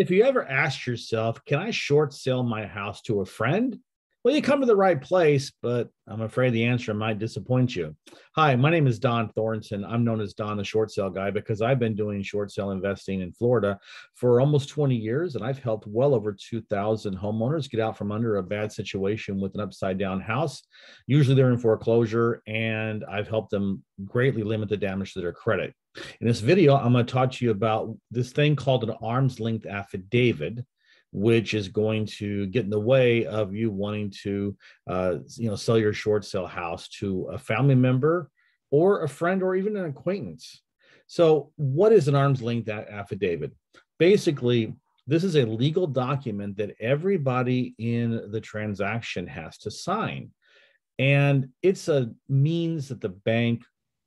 If you ever asked yourself, can I short sell my house to a friend? Well, you come to the right place, but I'm afraid the answer might disappoint you. Hi, my name is Don Thornton. I'm known as Don the Short Sale Guy because I've been doing short sale investing in Florida for almost 20 years, and I've helped well over 2,000 homeowners get out from under a bad situation with an upside down house. Usually they're in foreclosure, and I've helped them greatly limit the damage to their credit. In this video, I'm going to talk to you about this thing called an arm's length affidavit, which is going to get in the way of you wanting to, sell your short sale house to a family member or a friend or even an acquaintance. So what is an arm's length affidavit? Basically, this is a legal document that everybody in the transaction has to sign. And it's a means that the bank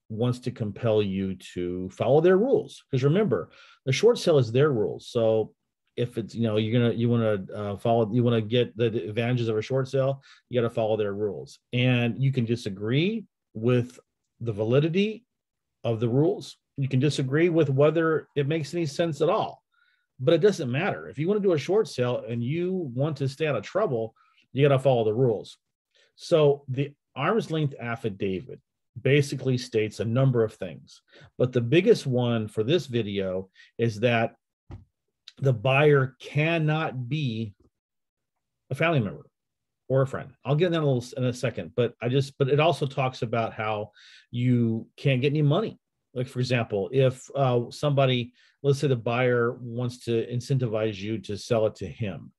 wants to compel you to follow their rules. Because remember, the short sale is their rules. So if it's, you want to get the advantages of a short sale, you got to follow their rules. And you can disagree with the validity of the rules. You can disagree with whether it makes any sense at all, but it doesn't matter. If you want to do a short sale and you want to stay out of trouble, you got to follow the rules. So the arm's length affidavit basically states a number of things, but the biggest one for this video is that the buyer cannot be a family member or a friend. I'll get into that in a second, but it also talks about how you can't get any money. Like, for example, if somebody, let's say the buyer wants to incentivize you to sell it to him,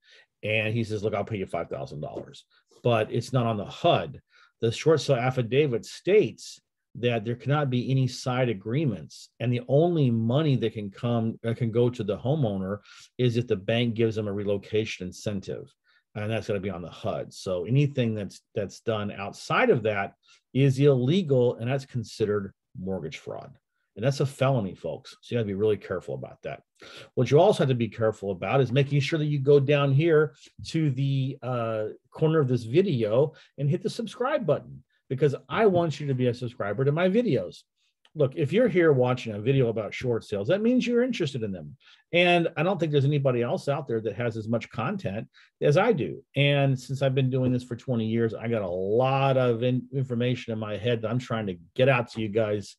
and he says, look, I'll pay you $5,000, but it's not on the HUD. The short sale affidavit states that there cannot be any side agreements, and the only money that can go to the homeowner is if the bank gives them a relocation incentive, and that's going to be on the HUD. So anything that's done outside of that is illegal, and that's considered mortgage fraud. And that's a felony, folks. So you got to be really careful about that. What you also have to be careful about is making sure that you go down here to the corner of this video and hit the subscribe button, because I want you to be a subscriber to my videos. Look, if you're here watching a video about short sales, that means you're interested in them. And I don't think there's anybody else out there that has as much content as I do. And since I've been doing this for 20 years, I got a lot of information in my head that I'm trying to get out to you guys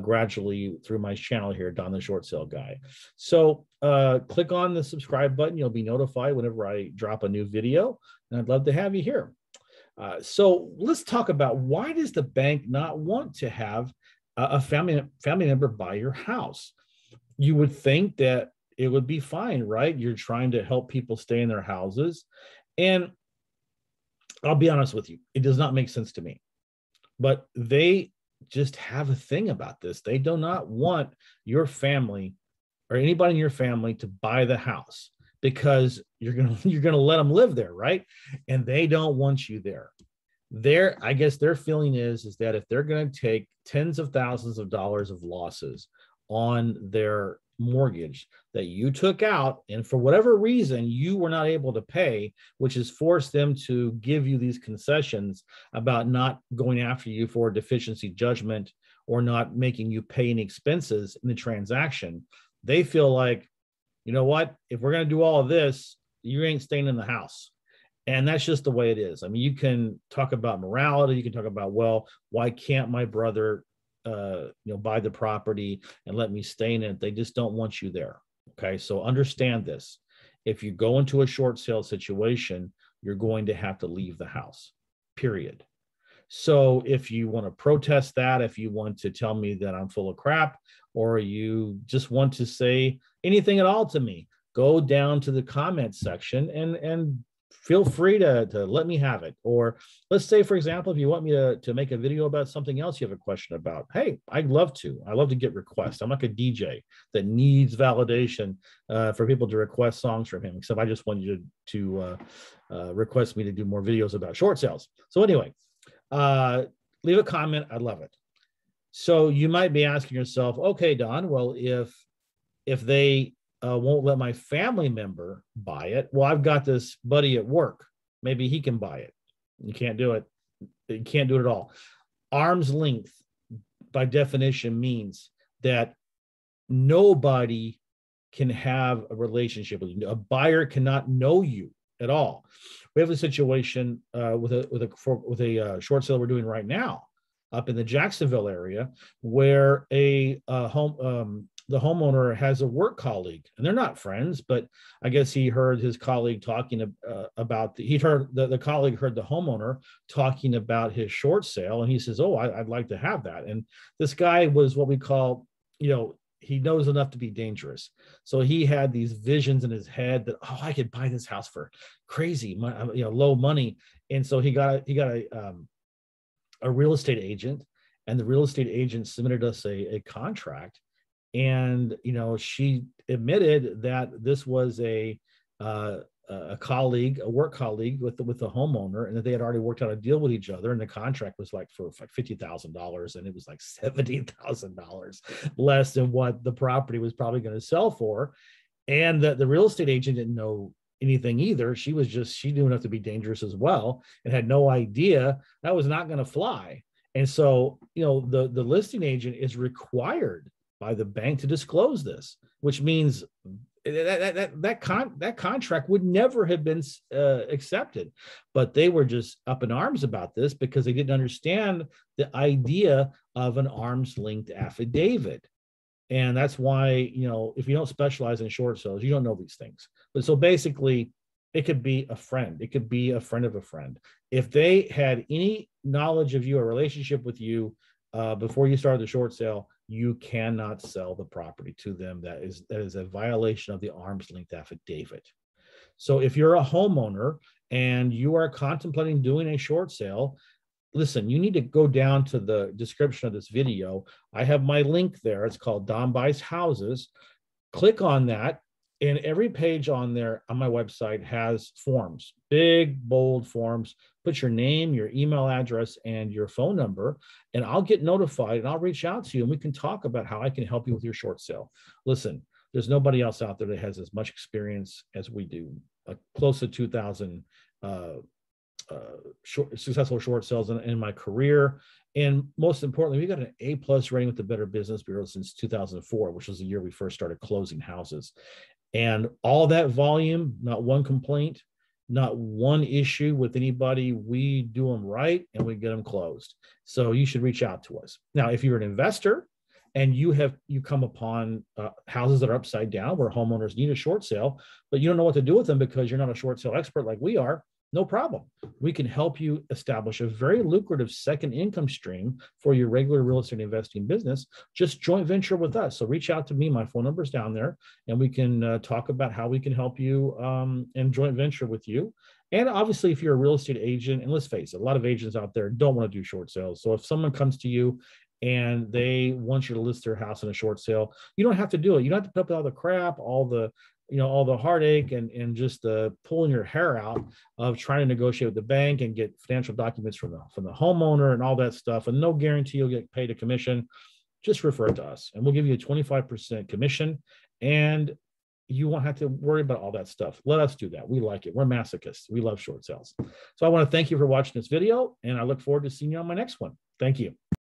gradually through my channel here, Don the Short Sale Guy. So click on the subscribe button. You'll be notified whenever I drop a new video. And I'd love to have you here. So let's talk about, why does the bank not want to have a family member buy your house? You would think that it would be fine, right? You're trying to help people stay in their houses. And I'll be honest with you, it does not make sense to me. But they just have a thing about this. They do not want your family or anybody in your family to buy the house, because you're gonna let them live there, right? And they don't want you there. I guess their feeling is that if they're going to take tens of thousands of dollars of losses on their mortgage that you took out, and for whatever reason you were not able to pay, which has forced them to give you these concessions about not going after you for a deficiency judgment or not making you pay any expenses in the transaction, they feel like, you know what, if we're going to do all of this, you ain't staying in the house. And that's just the way it is. I mean, you can talk about morality. You can talk about, well, why can't my brother, buy the property and let me stay in it? They just don't want you there. Okay. So understand this. If you go into a short sale situation, you're going to have to leave the house, period. So if you want to protest that, if you want to tell me that I'm full of crap, or you just want to say anything at all to me, go down to the comment section and feel free to let me have it. Or let's say, for example, if you want me to make a video about something else you have a question about, hey, I'd love to. I love to get requests. I'm like a DJ that needs validation for people to request songs from him, except I just want you to request me to do more videos about short sales. So anyway, leave a comment. I'd love it. So you might be asking yourself, okay, Don, well, if they won't let my family member buy it, well, I've got this buddy at work. Maybe he can buy it. You can't do it. You can't do it at all. Arm's length, by definition, means that nobody can have a relationship with you. A buyer cannot know you at all. We have a situation with a short sale we're doing right now up in the Jacksonville area, where the homeowner has a work colleague, and they're not friends, but I guess he heard his colleague talking about the colleague heard the homeowner talking about his short sale, and he says, "Oh, I'd like to have that." And this guy was what we call, he knows enough to be dangerous. So he had these visions in his head that, oh, I could buy this house for crazy, low money. And so he got a real estate agent, and the real estate agent submitted us a contract. And, she admitted that this was a colleague, a work colleague with the homeowner, and that they had already worked out a deal with each other. And the contract was like for $50,000, and it was like $70,000 less than what the property was probably going to sell for. And the real estate agent didn't know anything either. She knew enough to be dangerous as well, and had no idea that was not going to fly. And so, the listing agent is required by the bank to disclose this, which means that contract would never have been accepted. But they were just up in arms about this because they didn't understand the idea of an arm's length affidavit. And that's why, if you don't specialize in short sales, you don't know these things. But so basically, it could be a friend. It could be a friend of a friend. If they had any knowledge of you, a relationship with you before you started the short sale, you cannot sell the property to them. That is a violation of the arm's length affidavit. So if you're a homeowner and you are contemplating doing a short sale, listen, you need to go down to the description of this video. I have my link there. It's called Don Buys Houses. Click on that. And every page on there on my website has forms, big, bold forms. Put your name, your email address, and your phone number, and I'll get notified and I'll reach out to you and we can talk about how I can help you with your short sale. Listen, there's nobody else out there that has as much experience as we do, close to 2,000 successful short sales in my career. And most importantly, we got an A+ rating with the Better Business Bureau since 2004, which was the year we first started closing houses. And all that volume, not one complaint, not one issue with anybody. We do them right and we get them closed. So you should reach out to us. Now, if you're an investor and you come upon houses that are upside down where homeowners need a short sale, but you don't know what to do with them because you're not a short sale expert like we are, no problem. We can help you establish a very lucrative second income stream for your regular real estate investing business. Just joint venture with us. So reach out to me. My phone number is down there, and we can talk about how we can help you and joint venture with you. And obviously, if you're a real estate agent, and let's face it, a lot of agents out there don't want to do short sales. So if someone comes to you and they want you to list their house in a short sale, you don't have to do it. You don't have to put up with all the crap, all the heartache and just pulling your hair out of trying to negotiate with the bank and get financial documents from the homeowner and all that stuff. And no guarantee you'll get paid a commission. Just refer to us and we'll give you a 25% commission, and you won't have to worry about all that stuff. Let us do that. We like it. We're masochists. We love short sales. So I want to thank you for watching this video, and I look forward to seeing you on my next one. Thank you.